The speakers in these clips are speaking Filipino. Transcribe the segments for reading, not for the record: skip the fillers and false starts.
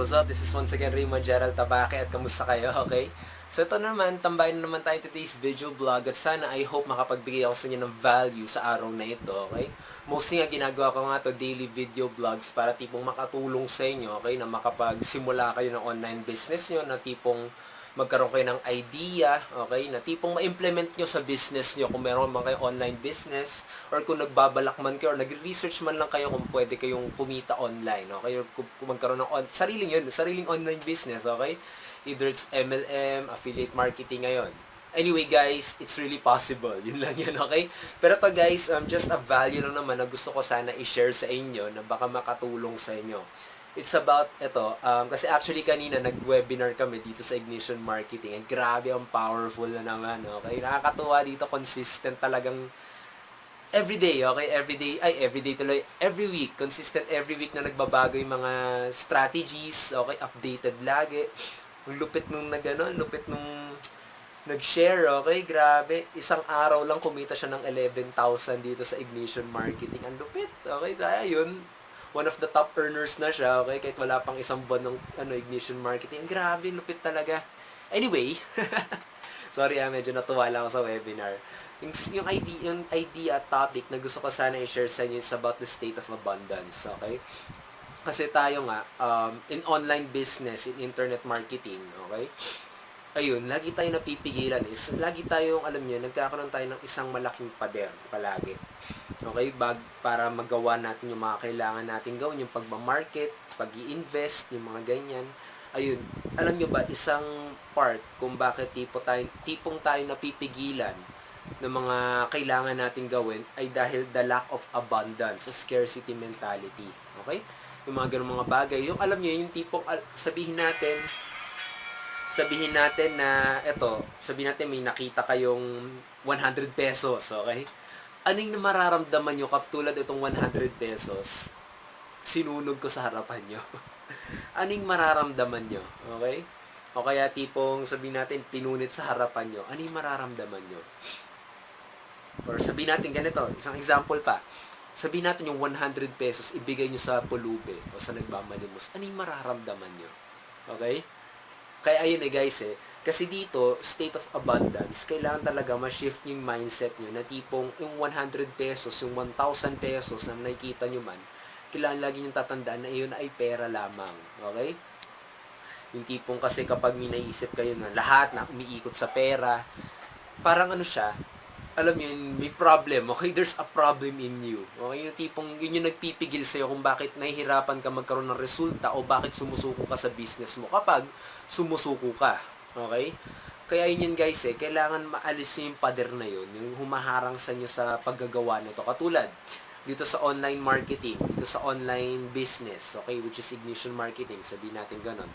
what's up? This is once again Raymond Gerald Tabaque at kamusta kayo, okay? So ito naman, tambayan na naman tayo today's video vlog at sana I hope makapagbigay ako sa inyo ng value sa araw na ito, okay? Mostly nga ginagawa ko nga to daily video vlogs para tipong makatulong sa inyo, okay? Na makapagsimula kayo ng online business nyo, na tipong magkaroon kayo ng idea, okay, na tipong ma-implement nyo sa business nyo kung meron man kayo online business or kung nagbabalak man kayo or nag-research man lang kayo kung pwede kayong kumita online, okay, or kung magkaroon ng sariling online business, okay, either it's MLM, affiliate marketing ngayon. Anyway guys, it's really possible. Yun lang yun, okay? Pero to guys, just a value lang naman na gusto ko sana i-share sa inyo na baka makatulong sa inyo. It's about, kasi actually kanina nag-webinar kami dito sa Ignition Marketing and grabe ang powerful na naman, okay? Nakakatuwa dito, consistent talagang everyday, okay? Every week, consistent every week na nagbabago yung mga strategies, okay? Updated lagi. Ang lupit nung lupit nung nag-share, okay? Grabe, isang araw lang kumita siya ng 11,000 dito sa Ignition Marketing. Ang lupit, okay? Kaya yun, one of the top earners na siya, okay? Kahit wala pang isang buwan ng Ignition Marketing. Grabe, lupit talaga. Anyway, sorry medyo natuwa lang ako sa webinar. Yung idea at topic na gusto ko sana i-share sa inyo is about the state of abundance, okay? Kasi tayo nga, in online business, in internet marketing, okay? Ayun, lagi tayo napipigilan lagi tayong, alam niyo, nagkakaroon tayo ng isang malaking pader palagi. Okay, para magawa natin yung mga kailangan natin gawin, yung pagmamarket, pag-i-invest, yung mga ganyan. Ayun, alam nyo ba, isang part kung bakit tipong tayo napipigilan ng mga kailangan natin gawin ay dahil the lack of abundance, so scarcity mentality. Okay? Yung mga ganung mga bagay. Yung alam nyo, yung tipong sabihin natin na sabihin natin may nakita kayong 100 pesos, okay? Anong mararamdaman nyo tulad itong 100 pesos, sinunog ko sa harapan nyo? Anong mararamdaman nyo? Okay? O kaya tipong sabihin natin, pinunit sa harapan nyo, anong mararamdaman nyo? Or sabihin natin ganito, isang example pa. Sabihin natin yung 100 pesos, ibigay nyo sa pulube o sa nagmamalimos, anong mararamdaman nyo? Okay? Kaya ayun guys kasi dito, state of abundance, kailangan talaga ma-shift yung mindset nyo na tipong yung 100 pesos, yung 1,000 pesos na nakikita nyo man, kailangan lagi nyo tatandaan na yun ay pera lamang. Okay? Yung tipong kasi kapag may naisip kayo na lahat na umiikot sa pera, parang siya, alam nyo yun, may problem. Okay? There's a problem in you. Okay? Yung tipong yun yung nagpipigil sa'yo kung bakit nahihirapan ka magkaroon ng resulta o bakit sumusuko ka sa business mo kapag sumusuko ka. Okay? Kaya yun guys kailangan maalis nyo yung pader na yun, yung humaharang sa inyo sa paggagawa nito. Katulad, dito sa online marketing, dito sa online business, okay, which is Ignition Marketing, sabihin natin ganon.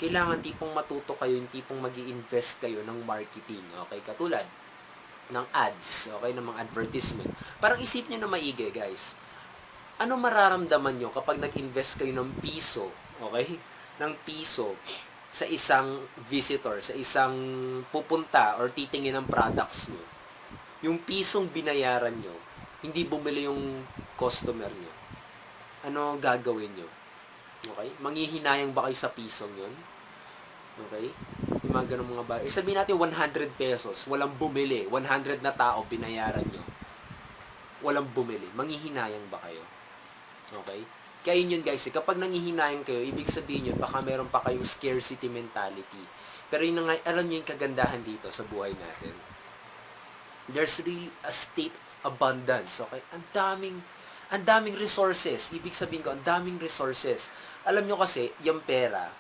Kailangan tipong matuto kayo, yung tipong mag-i-invest kayo ng marketing, okay? Katulad, ng ads, okay, ng mga advertisement. Parang isip nyo na maigi guys. Ano mararamdaman nyo kapag nag-invest kayo ng piso, okay? Ng piso, sa isang visitor, sa isang pupunta or titingin ng products nyo, yung pisong binayaran nyo, hindi bumili yung customer nyo, ano gagawin nyo? Okay? Manghihinayang ba kayo sa pisong yun? Okay? Yung mga ganun mga bagay. Sabihin natin 100 pesos, walang bumili, 100 na tao binayaran nyo, walang bumili, manghihinayang ba kayo? Okay? Kaya yun guys kapag nangihinayang kayo, ibig sabihin yun, baka meron pa kayong scarcity mentality. Pero yun nga, alam nyo yung kagandahan dito sa buhay natin. There's really a state of abundance, okay? Ang daming resources. Ibig sabihin ko, ang daming resources. Alam nyo kasi, yung pera,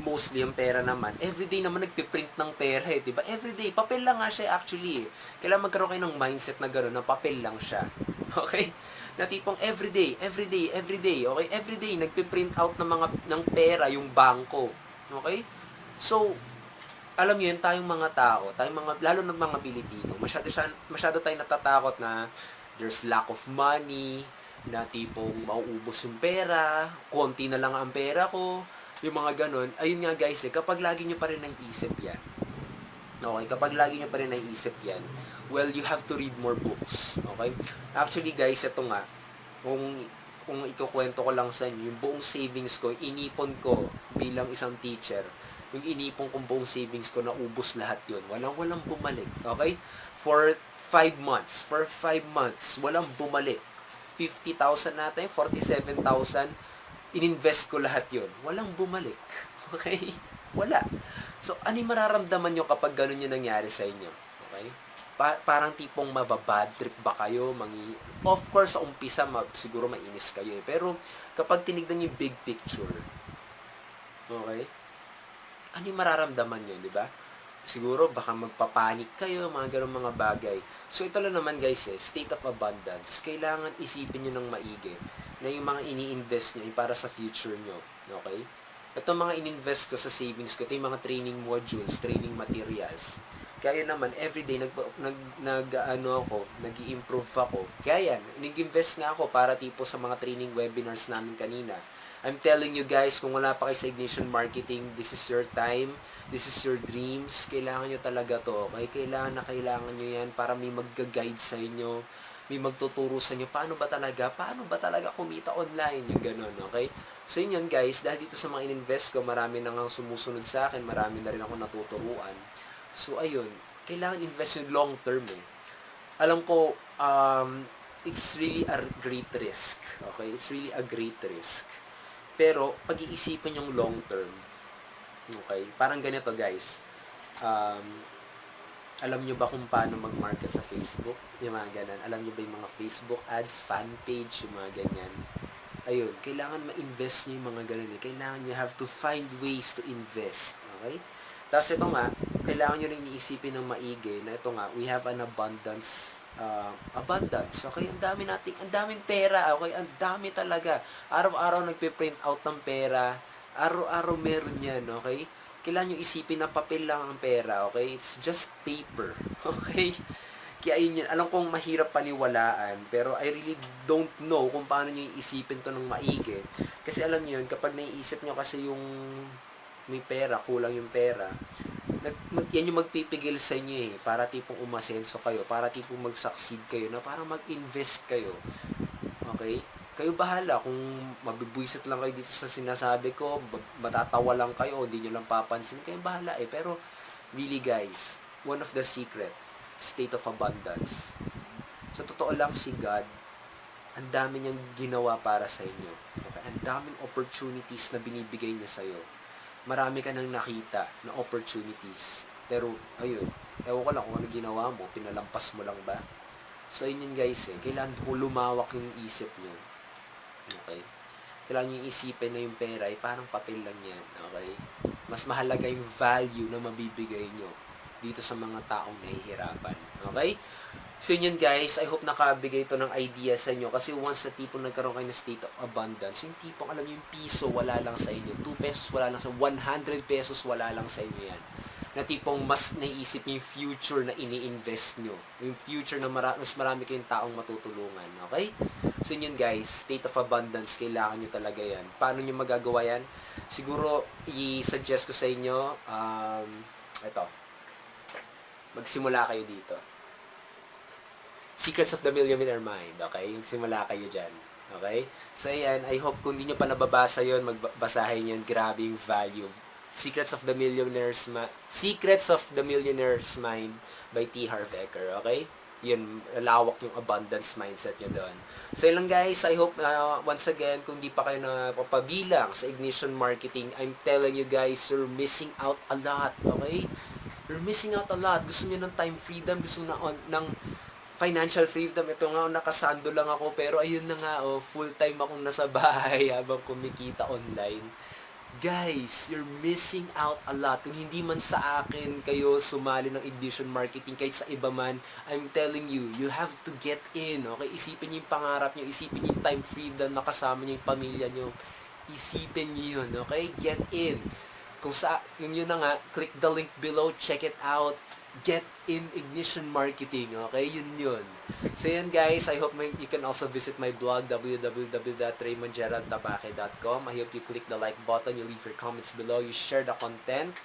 mostly yung pera naman, everyday naman nagpiprint ng pera diba? Everyday, papel lang nga siya actually. Kailangan magkaroon kayo ng mindset na gano'n, na papel lang siya. Okay? Na tipong everyday, okay? Everyday, nagpiprint out ng pera yung bangko. Okay? So, alam niyo yun, tayong mga tao, lalo ng mga Pilipino, masyado tayong natatakot na there's lack of money, na tipong mauubos yung pera, konti na lang ang pera ko, yung mga ganon. Ayun nga guys kapag lagi nyo pa rin naisip yan, okay, kapag lagi nyo pa rin naisip yan, well, you have to read more books, okay? Actually guys, ito nga, kung kung ikukwento ko lang sa inyo, yung buong savings ko, inipon ko bilang isang teacher, yung inipon kong buong savings ko, naubos lahat yun. Walang bumalik. Okay? For 5 months. For 5 months, walang bumalik. 50,000 natin, 47,000, ininvest ko lahat yun. Walang bumalik. Okay? Wala. So, ano yung mararamdaman nyo kapag ganun yung nangyari sa inyo? Okay? Parang tipong mababad trip ba kayo? Of course, sa umpisa, siguro mainis kayo eh. Pero, kapag tinignan nyo yung big picture, okay? Ano yung mararamdaman nyo, di ba? Siguro, baka magpapanik kayo, mga ganun mga bagay. So, ito lang naman guys state of abundance. Kailangan isipin nyo ng maigi na yung mga ini-invest nyo ay para sa future nyo. Okay? Ito mga ininvest ko sa savings ko, ito yung mga training modules, training materials. Kaya naman, everyday, nag-i-improve ako. Kaya yan, nag-invest nga ako para tipo sa mga training webinars namin kanina. I'm telling you guys, kung wala pa kayo sa Ignition Marketing, this is your time, this is your dreams. Kailangan nyo talaga to, okay? Kailangan nyo yan para may mag-guide sa inyo, may magtuturo sa inyo, paano ba talaga kumita online, yung ganun, okay? So yun guys, dahil dito sa mga ininvest ko, marami na nga sumusunod sa akin, marami na rin ako natuturuan. So ayun, kailangan invest yung long term eh. Alam ko, it's really a great risk, okay? It's really a great risk. Pero, pag-iisipan yung long term, okay? Parang ganito guys, alam nyo ba kung paano mag-market sa Facebook? Yung mga ganun. Alam nyo ba yung mga Facebook ads, fan page, yung mga ganyan? Ayun, kailangan ma-invest nyo yung mga ganun eh. Kailangan you have to find ways to invest. Okay? Tapos ito nga, kailangan nyo rin iisipin ng maigi na ito nga, we have an abundance. Okay? Ang daming pera. Okay? Ang dami talaga. Araw-araw nagpe-print out ng pera. Araw-araw meron yan. Okay? Kailangan nyo isipin na papel lang ang pera, okay? It's just paper, okay? Kaya yun yan. Alam kong mahirap paniwalaan, pero I really don't know kung paano nyo isipin to ng maigi. Kasi alam nyo yun, kapag naiisip nyo kasi yung may pera, kulang yung pera, yan yung magpipigil sa inyo eh, para tipong umasenso kayo, para tipong mag-succeed kayo, na para mag-invest kayo, okay? Kayo bahala kung mabibwisit lang kayo dito sa sinasabi ko, matatawa lang kayo, hindi nyo lang papansin, kayo bahala eh. Pero, really guys, one of the secret, state of abundance. Sa totoo lang si God, ang dami niyang ginawa para sa inyo. Okay? Ang daming opportunities na binibigay niya sa'yo. Marami ka nang nakita na opportunities. Pero, ayun, ewan ko lang kung ano ginawa mo, pinalampas mo lang ba? So, ayun yun guys kailangan lumawak yung isip nyo. Okay? Kailangan nyo isipin na yung pera ay parang papel lang yan. Okay? Mas mahalaga yung value na mabibigay nyo dito sa mga taong nahihirapan. Okay? So yun guys, I hope nakabigay ito ng idea sa inyo. Kasi once na tipong nagkaroon kayo ng state of abundance, yung tipong alam nyo yung piso wala lang sa inyo, 2 pesos wala lang sa 100 pesos wala lang sa inyo yan. Na tipong mas naisip yung future na ini-invest nyo. Yung future na mas marami kayong taong matutulungan. Okay? So yun guys, state of abundance, kailangan nyo talaga yan. Paano nyo magagawa yan? Siguro, i-suggest ko sa inyo, ito. Magsimula kayo dito. Secrets of the Millionaire Mind. Okay? Magsimula kayo dyan. Okay? So ayan, I hope kung hindi nyo pa nababasa yun, magbasahin yun. Grabe yung value. Secrets of the Millionaire's Mind by T. Harv Eker. Okay? Yun, lawak yung abundance mindset nyo doon. So yun lang guys, I hope once again, kung di pa kayo napapabilang sa Ignition Marketing, I'm telling you guys, you're missing out a lot, okay? You're missing out a lot. Gusto nyo ng time freedom, gusto nyo ng financial freedom. Ito nga, nakasando lang ako, pero ayun na nga, full time akong nasa bahay habang kumikita online. Guys, you're missing out a lot. Kung hindi man sa akin kayo sumali ng Ignition Marketing, kahit sa iba man, I'm telling you, you have to get in. Okay? Isipin niyo yung pangarap niyo, isipin niyo yung time freedom na kasama niyo yung pamilya niyo. Isipin niyo yun, okay? Get in. Kung yun na nga, click the link below, check it out. Get in Ignition Marketing, okay? Yun. So yun guys, I hope you can also visit my blog, www.raymondgeraldtabake.com. I hope you click the like button, you leave your comments below, you share the content.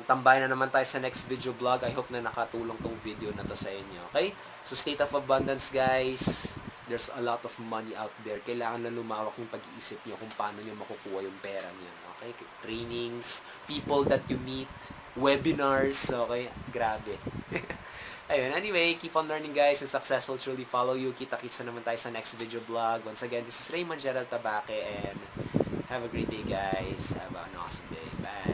Tambayan na naman tayo sa next video vlog. I hope na nakatulong tong video na to sa inyo, okay? So state of abundance guys. There's a lot of money out there. Kailangan na lumawak yung pag-iisip niyo kung paano niyo makukuha yung pera niyo. Okay? Trainings, people that you meet, webinars, okay? Grabe. Ayun, anyway, keep on learning guys and success will truly follow you. Kita-kits na naman tayo sa next video vlog. Once again, this is Raymond Gerald Tabaque and have a great day guys. Have an awesome day. Bye!